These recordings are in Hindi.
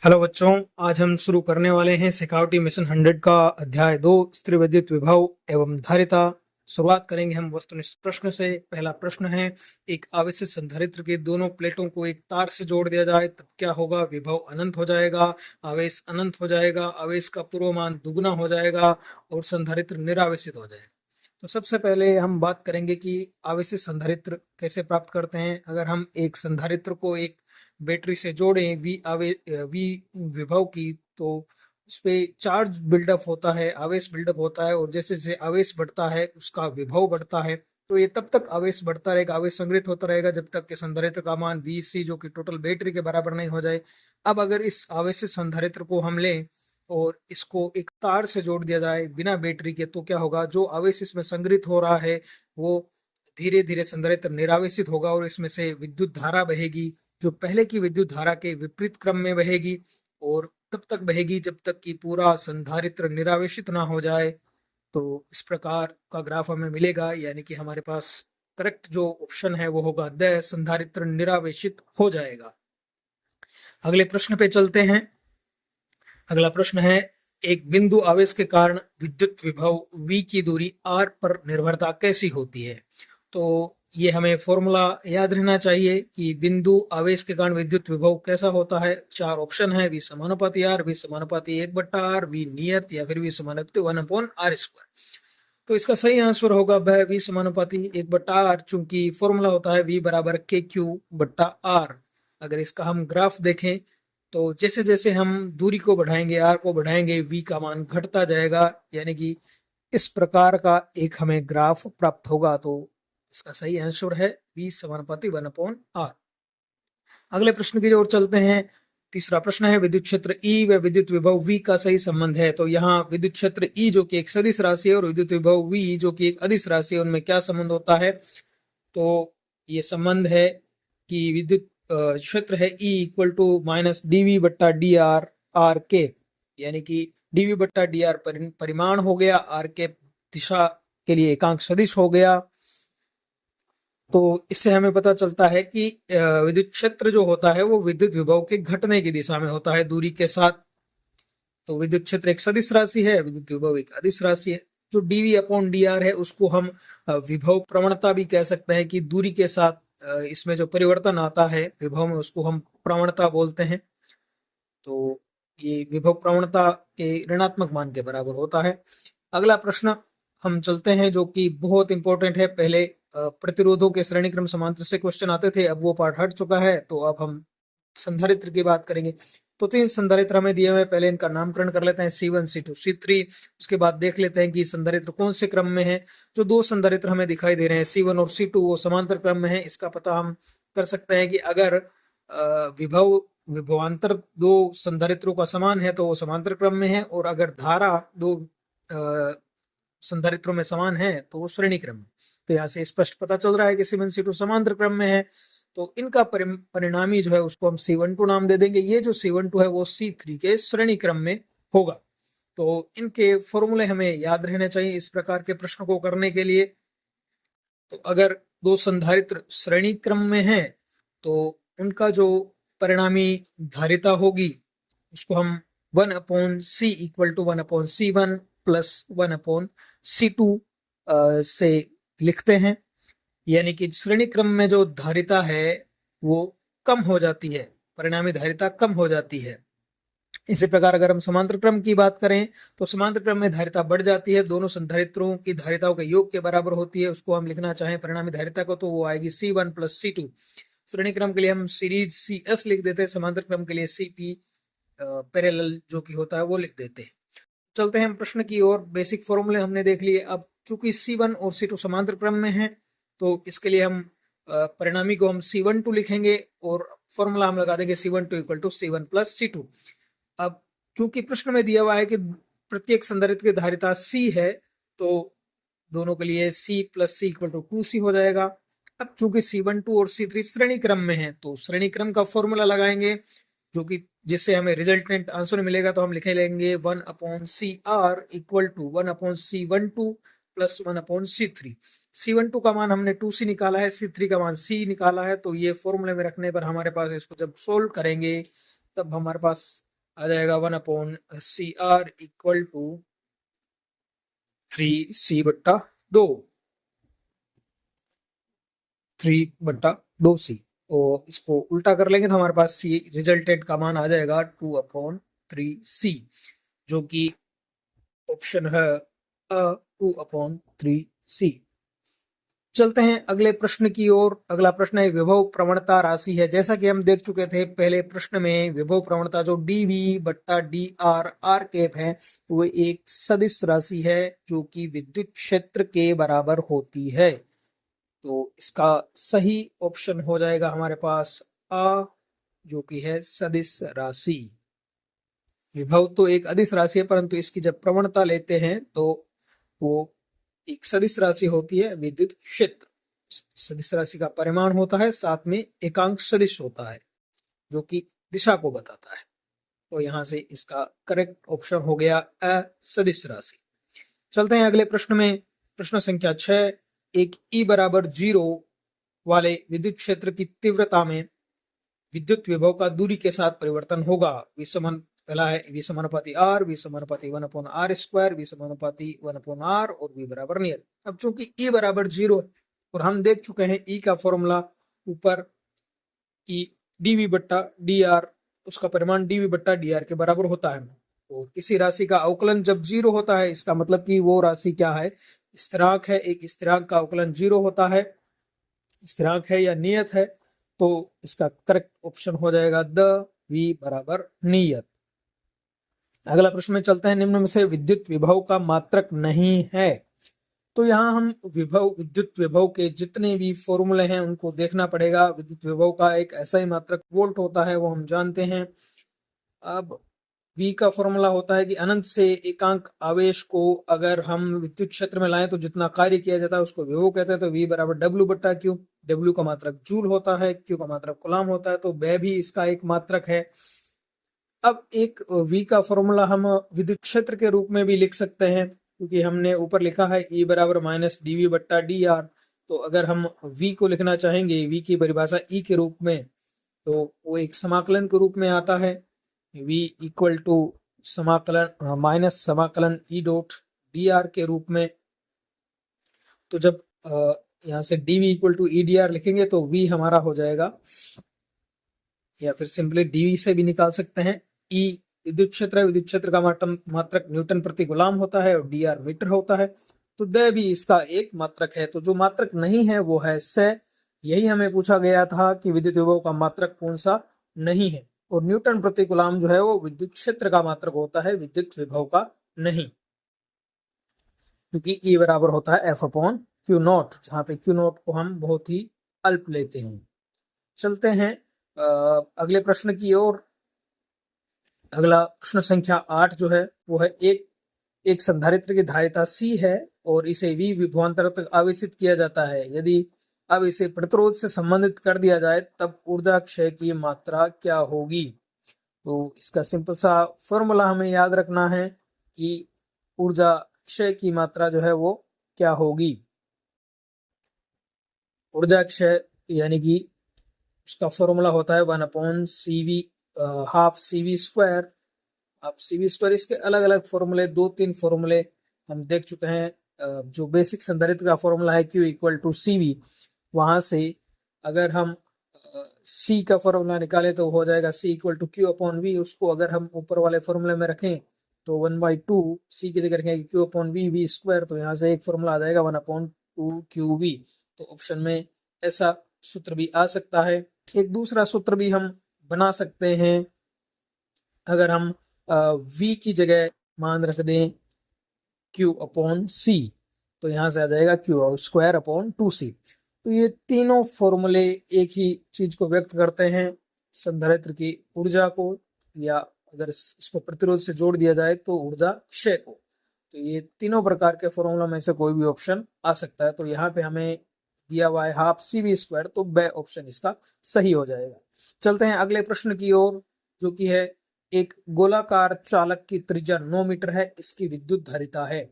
हेलो बच्चों, आज हम शुरू करने वाले हैं सिक्योरिटी मिशन 100 का अध्याय 2 स्थिर विद्युत विभव एवं धारिता। शुरुआत करेंगे हम वस्तुनिष्ठ प्रश्न से। पहला प्रश्न है, एक आवेशित संधारित्र के दोनों प्लेटों को एक तार से जोड़ दिया जाए तब क्या होगा? विभव अनंत हो जाएगा, आवेश अनंत हो जाएगा, आवेश का पूर्वमान दुगुना हो जाएगा और संधारित्र निरावेशित हो जाएगा। तो सबसे पहले हम बात करेंगे कि आवेशित संधारित्र कैसे प्राप्त करते हैं। अगर हम एक संधारित्र को एक बैटरी से जोड़ें वी विभव की, तो उसपे चार्ज बिल्डअप होता है, आवेश बिल्डअप होता है और जैसे जैसे आवेश बढ़ता है उसका विभव बढ़ता है। तो ये तब तक आवेश बढ़ता रहेगा, आवेश संग्रहित होता रहेगा जब तक कि संधारित्र का मान VC जो कि टोटल बैटरी के बराबर नहीं हो जाए। अब अगर इस आवेशित संधारित्र को हम लें और इसको एक तार से जोड़ दिया जाए बिना बैटरी के, तो क्या होगा? जो आवेश इसमें संग्रहित हो रहा है वो धीरे धीरे संधारित्र निरावेशित होगा और इसमें से विद्युत धारा बहेगी जो पहले की विद्युत धारा के विपरीत क्रम में बहेगी और तब तक बहेगी जब तक कि पूरा संधारित्र निरावेशित ना हो जाए। तो इस प्रकार का ग्राफ हमें मिलेगा, यानी कि हमारे पास करेक्ट जो ऑप्शन है वो होगा द संधारित्र निरावेशित हो जाएगा। अगले प्रश्न पे चलते हैं। अगला प्रश्न है, एक बिंदु आवेश के कारण विद्युत विभव V की दूरी R पर निर्भरता कैसी होती है? तो ये हमें फॉर्मूला याद रहना चाहिए कि बिंदु आवेश के कारण विद्युत विभव कैसा होता है। चार ऑप्शन है, V समानुपाती R, V समानुपाती 1/R, V नियत या फिर V समानुपाती 1/R²। तो इसका सही आंसर होगा V समानुपाती 1/R, चूंकि फॉर्मूला होता है V बराबर KQ/R। अगर इसका हम ग्राफ देखें तो जैसे जैसे हम दूरी को बढ़ाएंगे, R को बढ़ाएंगे, V का मान घटता जाएगा, यानी कि इस प्रकार का एक हमें ग्राफ प्राप्त होगा। तो इसका सही आंसर है V समानुपाती 1/R। अगले प्रश्न की ओर चलते हैं। तीसरा प्रश्न है, विद्युत क्षेत्र E व विद्युत विभव V का सही संबंध है। तो यहाँ विद्युत क्षेत्र E जो कि एक सदिश राशि है और विद्युत विभव V जो कि एक अदिश राशि है, उनमें क्या संबंध होता है? तो ये संबंध है कि विद्युत क्षेत्र है E equal to -dV/dr R के, यानी कि dV/dr परिमाण हो गया, R के दिशा के लिए एकांक सदिश हो गया। तो इससे हमें पता चलता है कि विद्युत क्षेत्र जो होता है वो विद्युत विभव के घटने की दिशा में होता है दूरी के साथ। तो विद्युत क्षेत्र एक सदिश राशि है, विद्युत विभव एक अदिश राशि है। जो dV/dr है उसको हम विभव प्रवणता भी कह सकते हैं कि दूरी के साथ इसमें जो परिवर्तन आता है विभव में उसको हम प्रवणता बोलते हैं। तो ये विभव प्रवणता के ऋणात्मक मान के बराबर होता है। अगला प्रश्न हम चलते हैं जो कि बहुत इंपॉर्टेंट है। पहले प्रतिरोधों के श्रेणी क्रम समांतर से क्वेश्चन आते थे, अब वो पार्ट हट चुका है। तो अब हम संधारित्र की बात करेंगे। तो 3 संधारित्र हमें दिए हुए, पहले इनका नामकरण कर लेते हैं C1, C2, C3। उसके बाद देख लेते हैं कि संधारित्र कौन से क्रम में है। जो 2 संधारित्र हमें दिखाई दे रहे हैं C1 और C2, वो समांतर क्रम में है। इसका पता हम कर सकते हैं कि अगर विभवांतर 2 संधारित्रों का समान है तो वो समांतर क्रम में है, और अगर धारा 2 संधारित्रों में समान है तो वो श्रेणी क्रम में। तो यहाँ से स्पष्ट पता चल रहा है कि C1, C2 समांतर क्रम में है। तो इनका परिणामी जो है उसको हम C12 नाम दे देंगे। ये जो C12 है वो C3 के श्रेणी क्रम में होगा। तो इनके फॉर्मूले हमें याद रहने चाहिए इस प्रकार के प्रश्न को करने के लिए। तो अगर 2 संधारित्र श्रेणी क्रम में है तो उनका जो परिणामी धारिता होगी उसको हम 1/C equal to 1/C1 plus 1/C2 से लिखते हैं, यानी कि श्रेणी क्रम में जो धारिता है वो कम हो जाती है, परिणामी धारिता कम हो जाती है। इसी प्रकार अगर हम समांतर क्रम की बात करें तो समांतर क्रम में धारिता बढ़ जाती है, दोनों संधारित्रों की धारिताओं के योग के बराबर होती है। उसको हम लिखना चाहें परिणामी धारिता को तो वो आएगी C1 प्लस C2। श्रेणी क्रम के लिए हम सीरीज CS लिख देते हैं, समांतर क्रम के लिए CP पैरेलल जो कि होता है वो लिख देते हैं। चलते हैं हम प्रश्न की ओर। बेसिक फॉर्मूले हमने देख लिए। अब चूंकि C1 और C2 समांतर क्रम में है तो इसके लिए हम परिणामी को हम C12 लिखेंगे और फॉर्मूला हम लगा देंगे C12 equal to C1 plus C2। अब चूंकि प्रश्न में दिया हुआ है कि प्रत्येक संधारित्र की धारिता C है तो दोनों के लिए C plus C equal to 2C हो जाएगा। अब चूंकि C12 और C3 श्रेणी क्रम में है तो श्रेणी क्रम का फॉर्मूला लगाएंगे जो कि जिससे हमें रिजल्टेंट आंसर मिलेगा। तो हम लिखे लेंगे 1/CR equal to 1/C12 plus 1/C3। C12 का मान हमने 2C निकाला है, C3 का मान C निकाला है। तो ये फॉर्मूले में रखने पर हमारे पास इसको जब सोल्व करेंगे तब हमारे पास आ जाएगा 1/CR equal to 3C/2, 3/2C। और इसको उल्टा कर लेंगे तो हमारे पास सी रिजल्टेंट का मान आ जाएगा 2/3C, जो कि ऑप्शन है 2/3C। चलते हैं अगले प्रश्न की ओर। अगला प्रश्न है विभव प्रवणता राशि है। जैसा कि हम देख चुके थे पहले प्रश्न में, विभव प्रवणता जो dV/dr r कैप है वो एक सदिश राशि है जो कि विद्युत क्षेत्र के बराबर होती है। तो इसका सही ऑप्शन हो जाएगा हमारे पास अ, जो कि है सदिश राशि। विभव तो एक अदिश राशि है, परंतु इसकी जब प्रवणता लेते हैं तो वो एक सदिश राशि होती है। विद्युत क्षेत्र सदिश राशि का परिमाण होता है, साथ में एकांक सदिश होता है जो कि दिशा को बताता है। तो यहां से इसका करेक्ट ऑप्शन हो गया असदिश राशि। चलते हैं अगले प्रश्न में। प्रश्न संख्या 6, एक E=0 वाले विद्युत क्षेत्र की तीव्रता में विद्युत विभव का दूरी के साथ परिवर्तन होगा। पहला है V समानुपाती R, V समानुपाती 1/r², V समानुपाती 1/r और V बराबर नियत। अब चूंकि E=0 है और हम देख चुके हैं E का फॉर्मूला ऊपर कि dV/dr, उसका परिमाण dV/dr के बराबर होता है। और किसी राशि का अवकलन जब 0 होता है, इसका मतलब कि वो राशि क्या है, स्थिरांक है। एक स्थिरांक का अवकलन 0 होता है, स्थिरांक है या नियत है, तो इसका करेक्ट ऑप्शन हो जाएगा द V बराबर नियत। अगला प्रश्न में चलते हैं। निम्न में से विद्युत विभव का मात्रक नहीं है। तो यहाँ हम विद्युत विभव के जितने भी फॉर्मूले हैं उनको देखना पड़ेगा। विद्युत विभव का एक ऐसा ही मात्रक वोल्ट होता है, वो हम जानते हैं। अब V का फॉर्मूला होता है कि अनंत से एकांक आवेश को अगर हम विद्युत क्षेत्र में लाएं तो जितना कार्य किया जाता है उसको विभव कहते हैं। तो V बराबर W/Q। W का मात्रक जूल होता है, Q का मात्रक कूलाम होता है, तो वह भी इसका एक मात्रक है। अब एक V का फॉर्मूला हम विद्युत क्षेत्र के रूप में भी लिख सकते हैं, क्योंकि हमने ऊपर लिखा है E बराबर -dV/dr। तो अगर हम V को लिखना चाहेंगे, V की परिभाषा E के रूप में, तो वो एक समाकलन के रूप में आता है। V इक्वल टू समाकलन माइनस समाकलन E.dr के रूप में। तो जब यहाँ से dV इक्वल टू E/dr लिखेंगे तो V हमारा हो जाएगा, या फिर सिंपली dV से भी निकाल सकते हैं। E विद्युत क्षेत्र है, विद्युत क्षेत्र का मात्रक न्यूटन प्रति गुलाम होता है और dr मीटर होता है। तो द भी इसका एक मात्रक है। तो जो मात्रक नहीं है वो है से। यही हमें पूछा गया था कि विद्युत विभव का मात्रक कौन सा नहीं है, और न्यूटन प्रति गुलाम जो है वो विद्युत क्षेत्र का मात्रक होता है, विद्युत विभव का नहीं, क्योंकि E बराबर होता है F/Q0, जहां पे Q0 को हम बहुत ही अल्प लेते हैं। चलते हैं अगले प्रश्न की ओर। अगला प्रश्न संख्या 8 जो है वो है एक संधारित्र की धारिता C है और इसे V विभवांतर तक आवेशित किया जाता है। यदि अब इसे प्रतिरोध से संबंधित कर दिया जाए तब ऊर्जा क्षय की मात्रा क्या होगी। तो इसका सिंपल सा फॉर्मूला हमें याद रखना है कि ऊर्जा क्षय की मात्रा जो है वो क्या होगी। ऊर्जा क्षय यानी कि उसका फॉर्मूला होता है 1/CV हाफ CV²। अब CV², इसके अलग अलग फॉर्मूले, 2-3 फॉर्मूले हम देख चुके हैं। जो बेसिक संधारित्र का फॉर्मूला है Q इक्वल टू CV, वहां से अगर हम C का फॉर्मूला निकालें तो हो जाएगा C इक्वल टू Q/V। उसको अगर हम ऊपर वाले फॉर्मूले में रखें तो 1/2 C की जगह रखेंगे Q/V V², तो यहाँ से एक फॉर्मूला आ जाएगा 1/2QV। तो ऑप्शन में ऐसा सूत्र भी आ सकता है। एक दूसरा सूत्र भी हम बना सकते हैं, अगर हम V की जगह मान रख दें Q/C, तो यहाँ से आ जाएगा Q²/2C। तो ये तीनों फॉर्मूले एक ही चीज को व्यक्त करते हैं, संधारित्र की ऊर्जा को, या अगर इसको प्रतिरोध से जोड़ दिया जाए तो ऊर्जा क्षय को। तो ये तीनों प्रकार के फॉर्मूला में से कोई भी ऑप्शन आ सकता है। तो यहाँ पे हमें दिया हुआ है हाफ CV², तो ब ऑप्शन इसका सही हो जाएगा। चलते हैं अगले प्रश्न की ओर, जो कि है एक गोलाकार चालक की त्रिज्या 9 मीटर है, इसकी विद्युत धारिता है।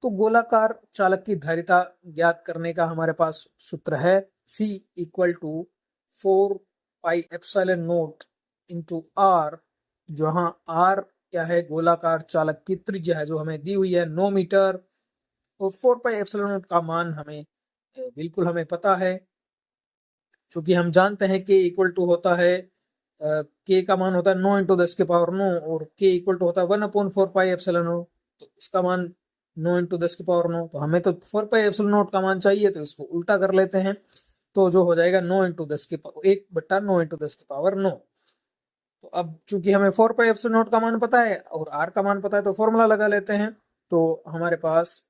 तो गोलाकार चालक की धारिता ज्ञात करने का हमारे पास सूत्र है C इक्वल टू 4πε0 × R जहां आर क्या है, गोलाकार चालक की त्रिज्या है जो हमें दी हुई है 9 मीटर, और 4 पाई एप्सिलॉन नॉट का मान हमें बिल्कुल हमें पता है, क्योंकि हम जानते हैं के इक्वल टू होता है के का मान होता है 9 इंटू 10 के पावर 9, और के इक्वल टू होता है 1/4 पाई एप्सिलॉन नॉट, तो इसका मान 9 इंटू 10 के पावर 9, तो हमें तो 4 पाई एप्सिलॉन नॉट का मान चाहिए, तो इसको उल्टा कर लेते हैं, तो जो हो जाएगा 9 इंटू 10 के पावर 1/9 इंटू 10 के पावर 9। तो अब चूंकि हमें 4 पाई एप्सिलॉन नॉट का मान पता है और आर का मान पता है, तो फॉर्मूला लगा लेते हैं। तो हमारे पास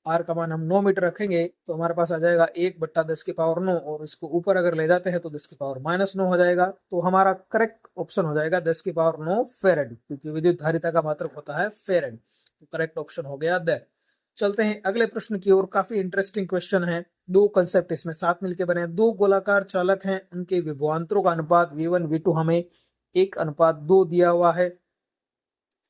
आर का मान हम 9 मीटर रखेंगे तो हमारे पास आ जाएगा 1/10 के पावर 9, और इसको ऊपर अगर ले जाते हैं तो 10 के पावर -9 हो जाएगा। तो हमारा करेक्ट ऑप्शन हो जाएगा 10 के पावर 9 फेरेड, क्योंकि विद्युत धारिता का मात्रक होता है फेरेड। तो करेक्ट ऑप्शन हो गया द। चलते हैं अगले प्रश्न की ओर। काफी इंटरेस्टिंग क्वेश्चन है। दो कंसेप्ट इसमें साथ मिलकर बने। दो गोलाकार चालक हैं, उनके विभवांतरों का अनुपात V1 V2 हमें 1:2 दिया हुआ है।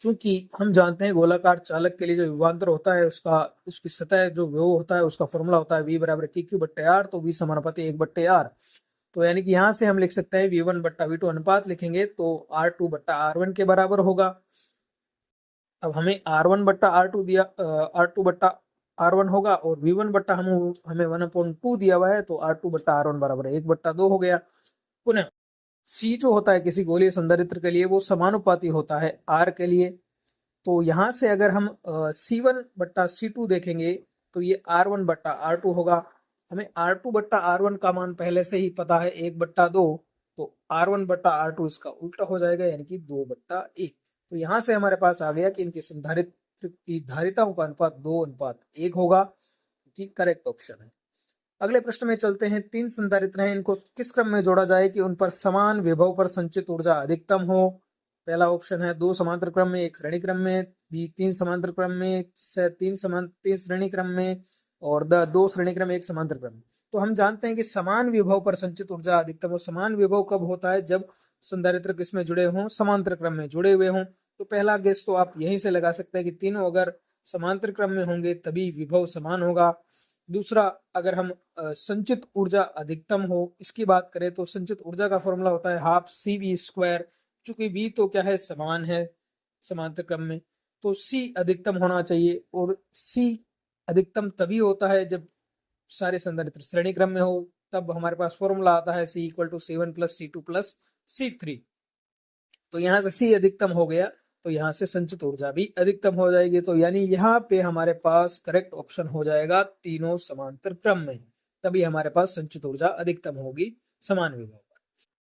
चूंकि हम जानते हैं गोलाकार चालक के लिए जो विभवांतर होता है उसका उसकी सतह जो विभव होता है उसका फॉर्मूला होता है V बराबर KQ/R, तो V समानुपाती 1/R। तो यानी कि यहाँ से हम लिख सकते हैं V1/V2 अनुपात लिखेंगे तो R2/R1 के बराबर होगा। अब हमें R1/R2 दिया, R2/R1 होगा, और V1 हमें 1/2 दिया हुआ है, तो R2/R1 बराबर 1/2 हो गया। पुनः C जो होता है किसी गोलीय संधारित्र के लिए वो समानुपाती होता है R के लिए। तो यहाँ से अगर हम C1/C2 देखेंगे तो ये R1/R2 होगा। हमें R2/R1 का मान पहले से ही पता है 1/2, तो R1/R2 इसका उल्टा हो जाएगा, यानी कि 2/1। तो यहाँ से हमारे पास आ गया कि इनके संधारित्र की धारिताओं का अनुपात 2:1 होगा, कि करेक्ट ऑप्शन है। अगले प्रश्न में चलते हैं। 3 संधारित्र हैं, इनको किस क्रम में जोड़ा जाए कि उन पर समान विभव पर संचित ऊर्जा अधिकतम हो। पहला ऑप्शन है 2 समांतर क्रम में 1 श्रेणी क्रम में, बी 3 समांतर क्रम में, से 3 श्रेणी क्रम में, और द 2 श्रेणी क्रम में 1 समांतर क्रम में। तो हम जानते हैं कि समान विभव पर संचित ऊर्जा अधिकतम हो। समान विभव कब होता है, जब संधारित्र किसमें जुड़े हों, समांतर क्रम में जुड़े हुए हों। तो पहला गेस तो आप यहीं से लगा सकते हैं कि तीनों अगर समांतर क्रम में होंगे तभी विभव समान होगा। दूसरा, अगर हम संचित ऊर्जा अधिकतम हो इसकी बात करें तो संचित ऊर्जा का फॉर्मूला होता है हाफ CV²। चूंकि V तो क्या है, समान है समांतर क्रम में, तो C अधिकतम होना चाहिए, और C अधिकतम तभी होता है जब सारे संधारित्र श्रेणी क्रम में हो। तब हमारे पास फॉर्मूला आता है C = C1 + C2 + C3। तो यहाँ से C अधिकतम हो गया, तो यहाँ से संचित ऊर्जा भी अधिकतम हो जाएगी। तो यानी यहाँ पे हमारे पास करेक्ट ऑप्शन हो जाएगा तीनों समांतर क्रम में, तभी हमारे पास संचित ऊर्जा अधिकतम होगी समान विभव पर।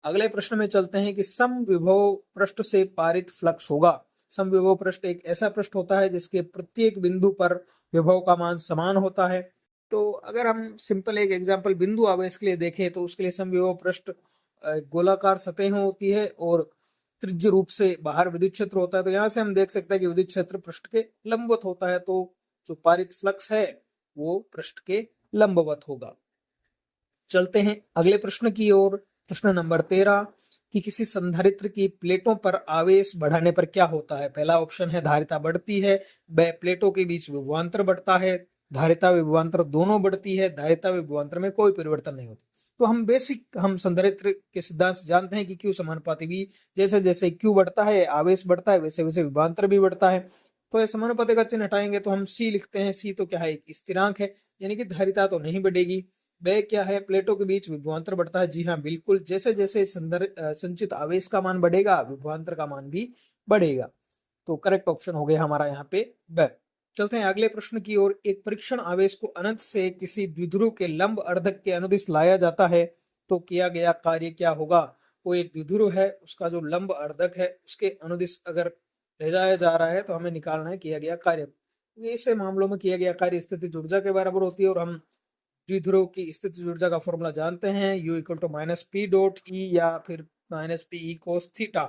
अगले प्रश्न में चलते हैं कि समविभव पृष्ठ से पारित फ्लक्स होगा। समविभव पृष्ठ एक ऐसा पृष्ठ होता है जिसके प्रत्येक बिंदु पर विभव का मान समान होता है। तो अगर हम सिंपल एक एग्जांपल बिंदु आवेश के लिए देखें तो उसके लिए समविभव पृष्ठ गोलाकार सतह होती है और त्रिज्य रूप से बाहर विद्युत क्षेत्र होता है। तो यहाँ से हम देख सकते हैं कि विद्युत क्षेत्र पृष्ठ के लंबवत होता है, तो जो पारित फ्लक्स है वो पृष्ठ के लंबवत होगा। चलते हैं अगले प्रश्न की ओर। प्रश्न नंबर 13 कि किसी संधारित्र की प्लेटों पर आवेश बढ़ाने पर क्या होता है। पहला ऑप्शन है धारिता बढ़ती है, ब प्लेटों के बीच विभवांतर बढ़ता है, धारिता विभवांतर दोनों बढ़ती है, धारिता विभवांतर में कोई परिवर्तन नहीं होता। तो हम संधारित्र के सिद्धांत से जानते हैं कि Q समानुपाती V, जैसे जैसे Q बढ़ता है आवेश बढ़ता है, वैसे वैसे विभवांतर भी बढ़ता है। तो इस समानुपाती का चिन्ह हटाएंगे तो हम C लिखते हैं। C तो क्या है, एक स्थिरांक है, यानी कि धारिता तो नहीं बढ़ेगी। ब क्या है, प्लेटों के बीच विभवांतर बढ़ता है। जी हाँ बिल्कुल, जैसे जैसे संचित आवेश का मान बढ़ेगा विभवांतर का मान भी बढ़ेगा। तो करेक्ट ऑप्शन हो गया हमारा यहाँ पे ब। चलते हैं अगले प्रश्न की ओर। एक परीक्षण आवेश को अनंत से किसी द्विध्रुव के लंब अर्धक के अनुदिश लाया जाता है तो किया गया कार्य क्या होगा। वो एक द्विध्रुव है, उसका जो लंब अर्धक है उसके अनुदिश अगर ले जाया जा रहा है तो हमें निकालना है किया गया कार्य। ऐसे मामलों में किया गया कार्य स्थितिज ऊर्जा के बराबर होती है, और हम द्विध्रुव की स्थितिज ऊर्जा का फॉर्मूला जानते हैं, U = -P.E या फिर -Pe cos थीटा।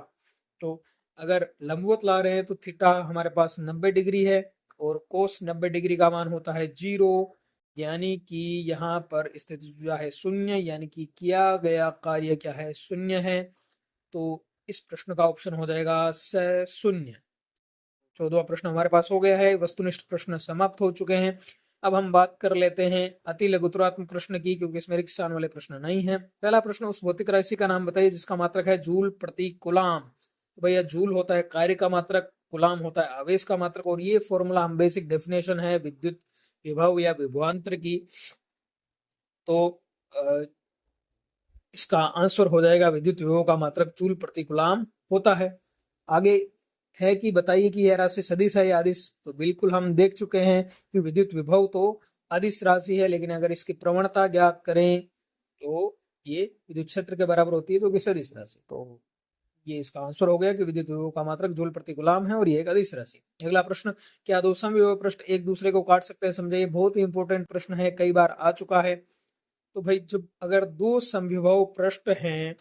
तो अगर लंबवत ला रहे हैं तो थीटा हमारे पास 90 डिग्री है और कोस 90 डिग्री का मान होता है 0, यानी कि यहाँ पर स्थितिज ऊर्जा है 0, यानी कि किया गया कार्य क्या है, 0 है। तो इस प्रश्न का ऑप्शन हो जाएगा 0। 14वां प्रश्न हमारे पास हो गया है। वस्तुनिष्ठ प्रश्न समाप्त हो चुके हैं। अब हम बात कर लेते हैं अति लघुत्तरात्मक प्रश्न की, क्योंकि इसमें रिक्त स्थान वाले प्रश्न नहीं है। पहला प्रश्न, उस भौतिक राशि का नाम बताइए जिसका मात्रक है जूल प्रति कूलम। तो भैया जूल होता है कार्य का मात्रक, कूलाम होता है आवेश का मात्रक, और ये फॉर्मूला हम बेसिक डेफिनेशन है विद्युत विभव या विभवांतर की। तो इसका आंसर हो जाएगा विद्युत विभव का मात्रक जूल प्रति कूलाम होता है। आगे है कि बताइए कि यह राशि सदिश है या अदिश। तो बिल्कुल हम देख चुके हैं कि विद्युत विभव तो अदिश राशि है, लेकिन अगर इसकी प्रवणता ज्ञात करें तो ये विद्युत क्षेत्र के बराबर होती है, तो सदिश राशि। तो ये इसका आंसर हो गया कि विद्युत विभव का मात्रक जूल प्रति कूलाम है और ये एक अदिश राशि। अगला प्रश्न, क्या दो समविभव पृष्ठ एक दूसरे को काट सकते हैं? समझिए, बहुत ही इंपॉर्टेंट प्रश्न है, कई बार आ चुका है। तो भाई जब अगर दो समविभव पृष्ठ हैं,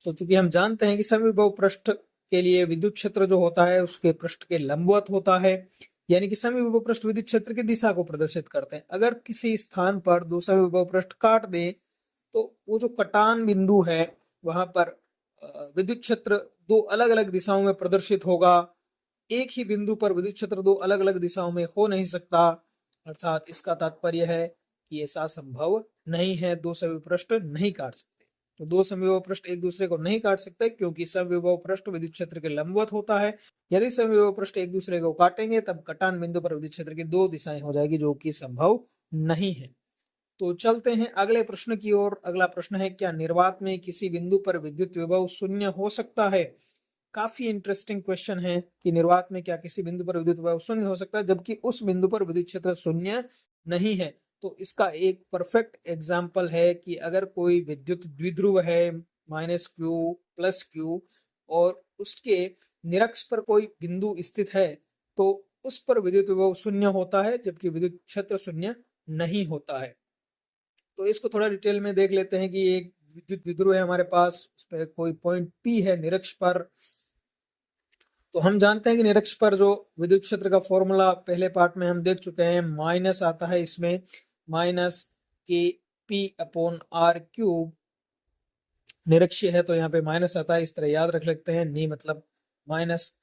तो चूंकि हम जानते हैं कि समविभव पृष्ठ के लिए विद्युत क्षेत्र जो होता है उसके पृष्ठ के लंबवत होता है, यानी कि समविभव पृष्ठ विद्युत क्षेत्र की दिशा को प्रदर्शित करते हैं। अगर किसी स्थान पर दो समविभव पृष्ठ काट दें तो वो जो कटान बिंदु है वहां पर विद्युत क्षेत्र दो अलग अलग दिशाओं में प्रदर्शित होगा। एक ही बिंदु पर विद्युत क्षेत्र दो अलग अलग दिशाओं में हो नहीं सकता, अर्थात इसका तात्पर्य है कि ऐसा संभव नहीं है, दो समविभव पृष्ठ नहीं काट सकते। तो दो समविभव पृष्ठ एक दूसरे को नहीं काट सकते क्योंकि समविभव पृष्ठ विद्युत क्षेत्र के लंबवत होता है। यदि समविभव पृष्ठ एक दूसरे को काटेंगे तब कटान बिंदु पर विद्युत क्षेत्र की दो दिशाएं हो जाएगी, जो कि संभव नहीं है। तो चलते हैं अगले प्रश्न की ओर। अगला प्रश्न है, क्या निर्वात में किसी बिंदु पर विद्युत विभव शून्य हो सकता है? काफी इंटरेस्टिंग क्वेश्चन है कि निर्वात में क्या किसी बिंदु पर विद्युत विभव शून्य हो सकता है जबकि उस बिंदु पर विद्युत क्षेत्र शून्य नहीं है। तो इसका एक परफेक्ट एग्जाम्पल है कि अगर कोई विद्युत द्विध्रुव है -q +q और उसके निरक्ष पर कोई बिंदु स्थित है तो उस पर विद्युत विभव शून्य होता है जबकि विद्युत क्षेत्र शून्य नहीं होता है। तो इसको थोड़ा डिटेल में देख लेते हैं कि एक विद्युत द्विध्रुव है हमारे पास, उस पर कोई पॉइंट P है निरक्ष पर। तो हम जानते हैं कि निरक्ष पर जो विद्युत क्षेत्र का फॉर्मूला पहले पार्ट में हम देख चुके हैं, माइनस आता है इसमें, -kp/r³ निरक्षीय है तो यहाँ पे माइनस आता है, इस तरह याद रख लेते हैं, नी मतलब माइनस।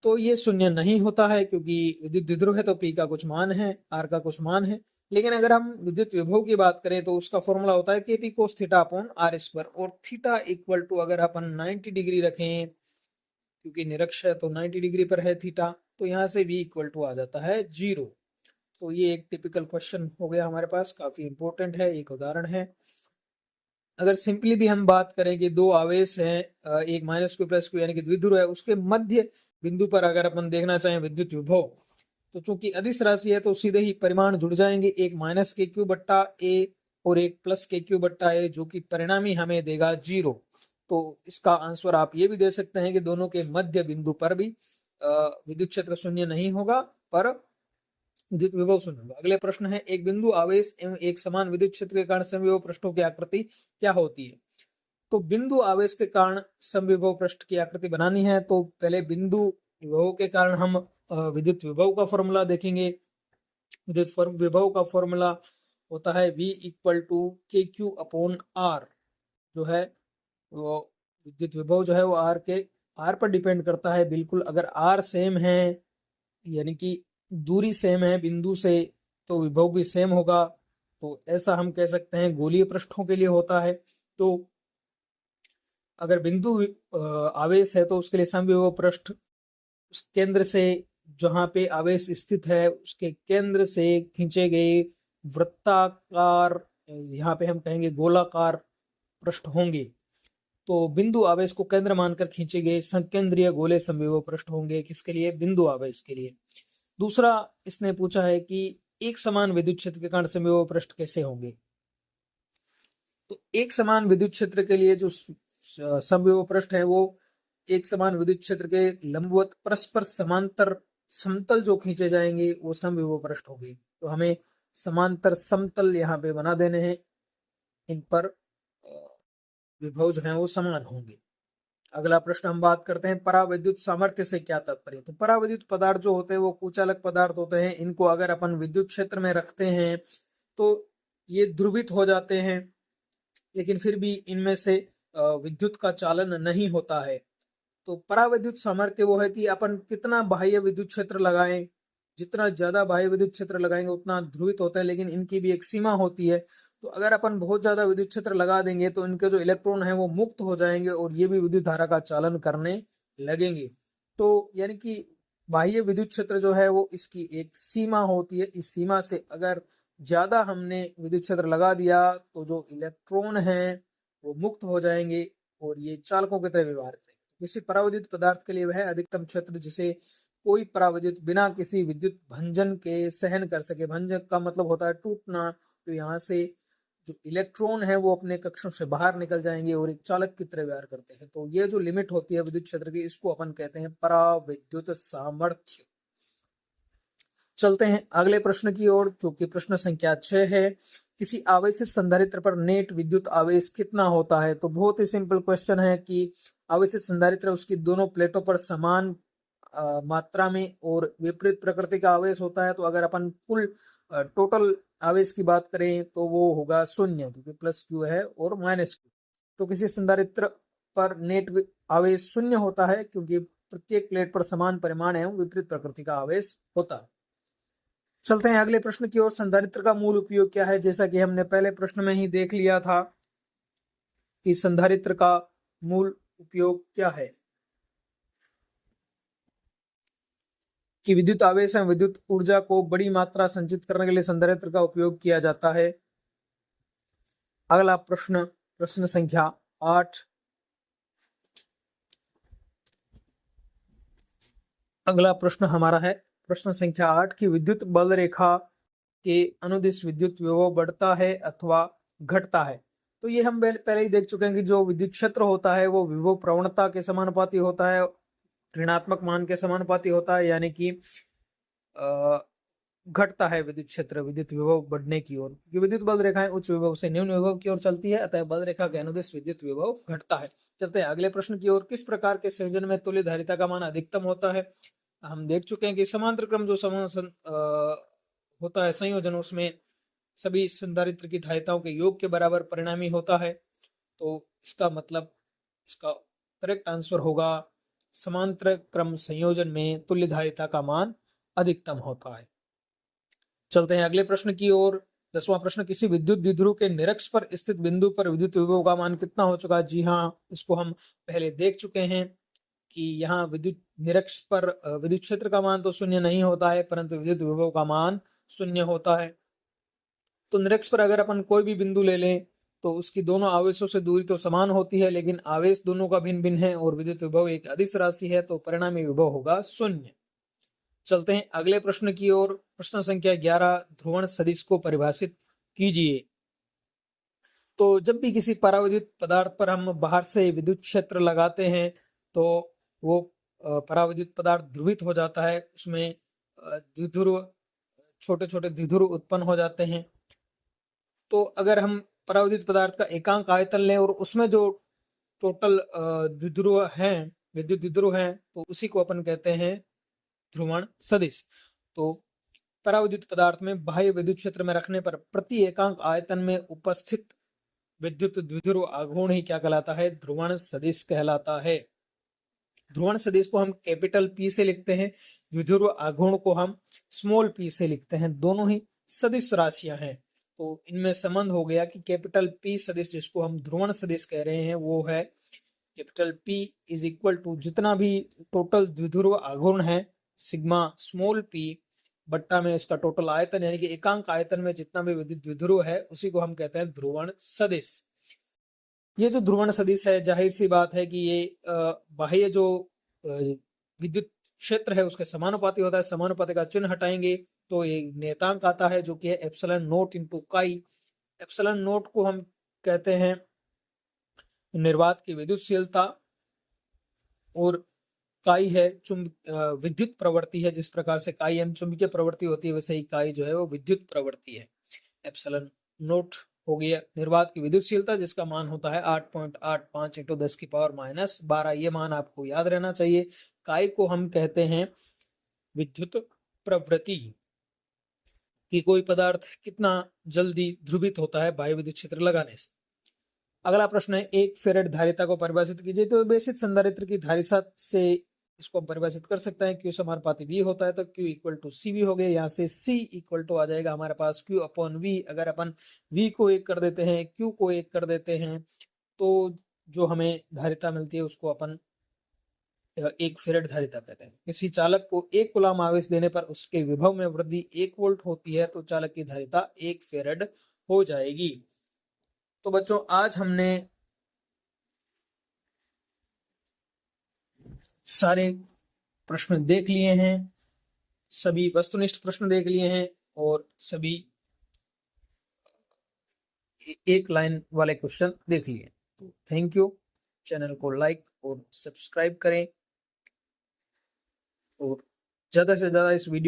तो ये शून्य नहीं होता है क्योंकि विद्युत द्विध्रुव है तो P का कुछ मान है, R का कुछ मान है। लेकिन अगर हम विद्युत विभव की बात करें तो उसका फॉर्मूला होता है Kp cos θ/r², और थीटा इक्वल टू अगर अपन 90 डिग्री रखें क्योंकि निरक्ष है तो 90 डिग्री पर है थीटा, तो यहाँ से V इक्वल टू आ जाता है 0। तो ये एक टिपिकल क्वेश्चन हो गया हमारे पास, काफी इंपॉर्टेंट है, एक उदाहरण है। अगर सिंपली भी हम बात करें कि दो आवेश हैं, एक -q +q यानी कि द्विध्रुव है, उसके मध्य बिंदु पर अगर अपन देखना चाहें विद्युत विभव, तो चूंकि अदिश राशि है तो सीधे ही परिमाण जुड़ जाएंगे, एक -kq/a और एक +kq/a, जो कि परिणामी हमें देगा 0। तो इसका आंसर आप ये भी दे सकते हैं कि दोनों के मध्य बिंदु पर भी विद्युत क्षेत्र शून्य नहीं होगा पर विद्युत विभव शून्य होगा। अगले प्रश्न है, एक बिंदु आवेश एवं एक समान विद्युत क्षेत्र के कारण समविभव पृष्ठों की आकृति क्या होती है? तो बिंदु आवेश के कारण समविभव पृष्ठ की आकृति बनानी है तो पहले बिंदु विभव के कारण हम विद्युत विभव का फॉर्मूला देखेंगे। विद्युत विभव का फॉर्मूला होता है V = kq/r, जो है वो विद्युत विभव जो है वो R पर डिपेंड करता है। बिल्कुल अगर R सेम है यानी कि दूरी सेम है बिंदु से तो विभव भी सेम होगा। तो ऐसा हम कह सकते हैं गोलीय पृष्ठों के लिए होता है। तो अगर बिंदु आवेश है तो उसके लिए समविभव पृष्ठ उस केंद्र से, जहां पे आवेश स्थित है उसके केंद्र से खींचे गए वृत्ताकार, यहाँ पे हम कहेंगे गोलाकार पृष्ठ होंगे। तो बिंदु आवेश को केंद्र मानकर खींचे गए संकेंद्रीय गोले समविभव पृष्ठ होंगे। किसके लिए? बिंदु आवेश के लिए। दूसरा इसने पूछा है कि एक समान विद्युत क्षेत्र के कारण समविभव पृष्ठ कैसे होंगे। तो एक समान विद्युत क्षेत्र के लिए जो समविभव पृष्ठ है वो एक समान विद्युत क्षेत्र के लंबवत परस्पर समांतर समतल जो खींचे जाएंगे वो समविभव पृष्ठ होंगे। तो हमें समांतर समतल यहाँ पे बना देने हैं, इन पर विभव जो है वो समान होंगे। अगला प्रश्न हम बात करते हैं, पराविद्युत सामर्थ्य से क्या तात्पर्य। तो पराविद्युत पदार्थ जो होते हैं वो कुचालक पदार्थ होते हैं। इनको अगर अपन विद्युत क्षेत्र में रखते हैं तो ये ध्रुवित हो जाते हैं, लेकिन फिर भी इनमें से विद्युत का चालन नहीं होता है। तो पराविद्युत सामर्थ्य वो है कि अपन कितना बाह्य विद्युत क्षेत्र लगाएं, जितना ज्यादा बाह्य विद्युत क्षेत्र लगाएंगे उतना ध्रुवित होता है, लेकिन इनकी भी एक सीमा होती है। तो अगर अपन बहुत ज्यादा विद्युत क्षेत्र लगा देंगे तो इनके जो इलेक्ट्रॉन है वो मुक्त हो जाएंगे और ये भी विद्युत धारा का चालन करने लगेंगे। तो यानी कि बाह्य विद्युत क्षेत्र जो है वो इसकी एक सीमा होती है, इस सीमा से अगर ज्यादा हमने विद्युत क्षेत्र लगा दिया तो जो इलेक्ट्रॉन है वो मुक्त हो जाएंगे और ये चालकों की तरह व्यवहार करेंगे। किसी परावैद्युत पदार्थ के लिए वह अधिकतम क्षेत्र जिसे कोई परावैद्युत बिना किसी विद्युत भंजन के सहन कर सके। भंजन का मतलब होता है टूटना। तो यहाँ से जो इलेक्ट्रॉन है वो अपने कक्षों से बाहर निकल जाएंगे और एक चालक की तरह व्यवहार करते हैं। तो ये जो लिमिट होती है विद्युत क्षेत्र की, इसको अपन कहते हैं परावैद्युत सामर्थ्य। चलते हैं अगले प्रश्न की ओर, जो कि प्रश्न संख्या 6 है। किसी आवेशित संधारित्र पर नेट विद्युत आवेश कितना होता है? तो बहुत ही सिंपल क्वेश्चन है कि आवेशित संधारित्र उसकी दोनों प्लेटों पर समान मात्रा में और विपरीत प्रकृति का आवेश होता है। तो अगर अपन कुल टोटल आवेश की बात करें तो वो होगा शून्य, क्योंकि प्लस क्यू है और माइनस क्यू। तो किसी संधारित्र पर नेट आवेश शून्य होता है क्योंकि प्रत्येक प्लेट पर समान परिमाण एवं विपरीत प्रकृति का आवेश होता है। चलते हैं अगले प्रश्न की ओर। संधारित्र का मूल उपयोग क्या है? जैसा कि हमने पहले प्रश्न में ही देख लिया था कि संधारित्र का मूल उपयोग क्या है, कि विद्युत आवेश एवं विद्युत ऊर्जा को बड़ी मात्रा संचित करने के लिए संधारित्र का उपयोग किया जाता है। अगला प्रश्न, प्रश्न संख्या 8। अगला प्रश्न हमारा है प्रश्न संख्या 8 की विद्युत बल रेखा के अनुदिश विद्युत विभव बढ़ता है अथवा घटता है? तो ये हम पहले ही देख चुके हैं कि जो विद्युत क्षेत्र होता है वो विभव प्रवणता के समानुपाती होता है, ऋणात्मक मान के समानुपाती होता है, यानी कि घटता है विद्युत क्षेत्र विद्युत विभव बढ़ने की ओर। विद्युत बल रेखाएं उच्च विभव से निम्न विभव की ओर चलती है, अतः बल रेखा के अनुदिश विद्युत विभव घटता है। चलते हैं अगले प्रश्न की ओर। किस प्रकार के संयोजन में तुल्य धारिता का मान अधिकतम होता है? हम देख चुके हैं कि समांतर क्रम जो होता है संयोजन, उसमें सभी संधारित्र की धारिताओं के योग के बराबर परिणामी होता है। तो इसका मतलब, इसका करेक्ट आंसर होगा समांतर क्रम संयोजन में तुल्य धारिता का मान अधिकतम होता है। चलते हैं अगले प्रश्न की ओर। 10वां प्रश्न, किसी विद्युत द्विध्रुव के निरक्ष पर स्थित बिंदु पर विद्युत विभव का मान कितना हो चुका है? जी हाँ, इसको हम पहले देख चुके हैं कि यहाँ विद्युत निरक्ष पर विद्युत क्षेत्र का मान तो शून्य नहीं होता है, परंतु विद्युत विभव का मान शून्य होता है। तो निरक्ष पर अगर अपन कोई भी बिंदु ले लें तो उसकी दोनों आवेशों से दूरी तो समान होती है, लेकिन आवेश दोनों का भिन्न भिन्न है और विद्युत विभव एक अदिश राशि है, तो परिणामी विभव होगा शून्य। चलते हैं अगले प्रश्न की ओर। प्रश्न संख्या 11, ध्रुवण सदिश को परिभाषित कीजिए। तो जब भी किसी पराविद्युत पदार्थ पर हम बाहर से विद्युत क्षेत्र लगाते हैं तो वो पराविद्युत पदार्थ ध्रुवित हो जाता है, उसमें द्विध्रुव, छोटे छोटे द्विध्रुव उत्पन्न हो जाते हैं। तो अगर हम पराविद्युत पदार्थ का एकांक आयतन लें और उसमें जो टोटल द्विध्रुव हैं, विद्युत द्विध्रुव हैं, तो उसी को अपन कहते हैं ध्रुवण सदिश। तो पराविद्युत पदार्थ में बाह्य विद्युत क्षेत्र में रखने पर प्रति एकांक आयतन में उपस्थित विद्युत द्विध्रुव आघूर्ण ही क्या कहलाता है? ध्रुवण सदिश कहलाता है। ध्रुवण सदिश को हम कैपिटल P से लिखते हैं, द्विध्रुव आघूर्ण को हम स्मॉल p से लिखते हैं। दोनों ही सदिश राशियां हैं, तो इनमें संबंध हो गया कि कैपिटल P सदिश, जिसको हम ध्रुवण सदिश कह रहे हैं, वो है capital P is equal to जितना भी टोटल द्विध्रुव आघूर्ण है सिग्मा स्मॉल p बट्टा में उसका टोटल आयतन, यानी कि एकांक आयतन में जितना भी विद्युत द्विध्रुव है उसी को हम कहते हैं ध्रुवण सदिश। ये जो ध्रुवण सदिश है, जाहिर सी बात है कि ये बाह्य जो विद्युत क्षेत्र है उसके समानुपाती होता है। समानुपाती का चिन्ह हटाएंगे तो ये नियतांक आता है जो कि है एप्सिलॉन नॉट इनटू काई। एप्सिलॉन नॉट को हम कहते हैं निर्वात की विद्युतशीलता और काई है विद्युत प्रवृत्ति है। जिस प्रकार से काई एम चुंबकीय प्रवृत्ति होती है, वैसे ही काई जो है वो विद्युत प्रवृत्ति है। एप्सिलॉन नॉट हो गया निर्वात की विद्युतशीलता, जिसका मान होता है 8.85 × 10⁻12। ये मान आपको याद रहना चाहिए। काई को हम कहते हैं विद्युत प्रवृत्ति, कि कोई पदार्थ कितना जल्दी ध्रुवित होता है बाह्य विद्युत क्षेत्र लगाने से। अगला प्रश्न है, 1 फेरेड धारिता को परिभाषित कीजिए। तो बेसिक संधारित्र की धारिता से इसको हम परिभाषित कर सकते हैं, Q समानुपाती V होता है तो Q इक्वल टू CV हो गया। यहाँ से C इक्वल टू आ जाएगा हमारे पास Q अपॉन V। अगर अपन V को 1 कर देते हैं, Q को 1 कर देते हैं, तो जो हमें धारिता मिलती है उसको अपन 1 फेरेड धारिता कहते हैं। किसी चालक को 1 कूलाम आवेश देने पर उसके विभव में वृद्धि 1 वोल्ट होती है तो चालक की धारिता 1 फेरेड हो जाएगी। तो बच्चों आज हमने सारे प्रश्न देख लिए हैं, सभी वस्तुनिष्ठ प्रश्न देख लिए हैं और सभी एक लाइन वाले क्वेश्चन देख लिए। तो थैंक यू। चैनल को लाइक और सब्सक्राइब करें और ज्यादा से ज्यादा इस वीडियो